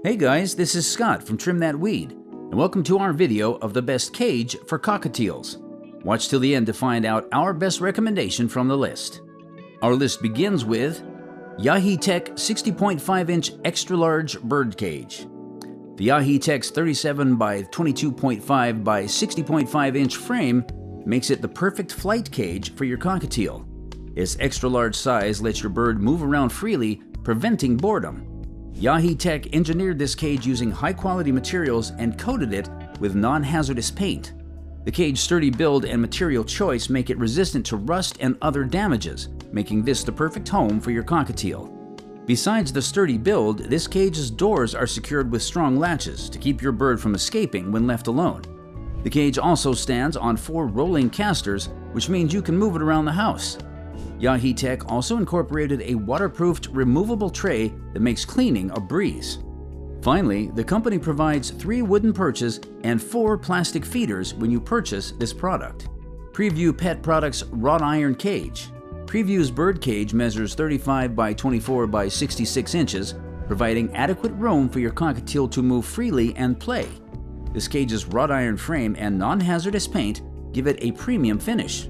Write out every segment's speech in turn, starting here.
Hey guys, this is Scott from Trim That Weed, and welcome to our video of the best cage for cockatiels. Watch till the end to find out our best recommendation from the list. Our list begins with YAHEETECH 60.5-inch extra-large birdcage. The YAHEETECH's 37 by 22.5 by 60.5-inch frame makes it the perfect flight cage for your cockatiel. Its extra-large size lets your bird move around freely, preventing boredom. YAHEETECH engineered this cage using high-quality materials and coated it with non-hazardous paint. The cage's sturdy build and material choice make it resistant to rust and other damages, making this the perfect home for your cockatiel. Besides the sturdy build, this cage's doors are secured with strong latches to keep your bird from escaping when left alone. The cage also stands on 4 rolling casters, which means you can move it around the house. YAHEETECH also incorporated a waterproofed removable tray that makes cleaning a breeze. Finally, the company provides 3 wooden perches and 4 plastic feeders when you purchase this product. Prevue Pet Products Wrought Iron Cage. Prevue's bird cage measures 35 by 24 by 66 inches, providing adequate room for your cockatiel to move freely and play. This cage's wrought iron frame and non-hazardous paint give it a premium finish.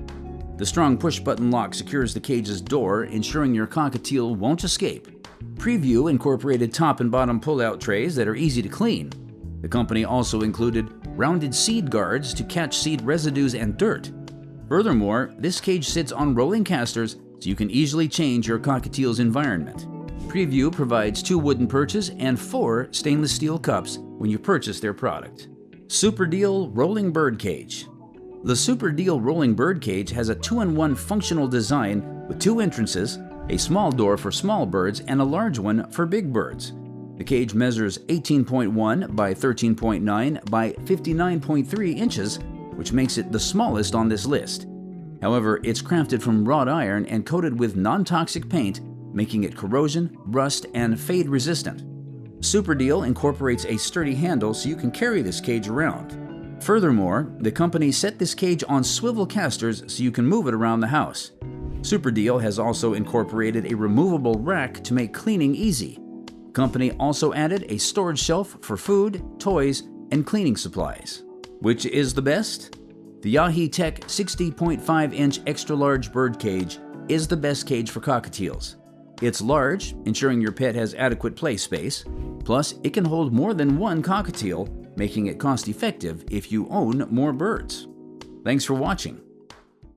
The strong push-button lock secures the cage's door, ensuring your cockatiel won't escape. Prevue incorporated top and bottom pull-out trays that are easy to clean. The company also included rounded seed guards to catch seed residues and dirt. Furthermore, this cage sits on rolling casters so you can easily change your cockatiel's environment. Prevue provides 2 wooden perches and 4 stainless steel cups when you purchase their product. Super Deal Rolling Bird Cage. The Super Deal Rolling Bird Cage has a 2-in-1 functional design with 2 entrances, a small door for small birds and a large one for big birds. The cage measures 18.1 by 13.9 by 59.3 inches, which makes it the smallest on this list. However, it's crafted from wrought iron and coated with non-toxic paint, making it corrosion, rust, and fade resistant. Super Deal incorporates a sturdy handle so you can carry this cage around. Furthermore, the company set this cage on swivel casters so you can move it around the house. Super Deal has also incorporated a removable rack to make cleaning easy. The company also added a storage shelf for food, toys, and cleaning supplies. Which is the best? The YAHEETECH 60.5-inch extra-large bird cage is the best cage for cockatiels. It's large, ensuring your pet has adequate play space, plus it can hold more than 1 cockatiel, making it cost-effective if you own more birds. Thanks for watching.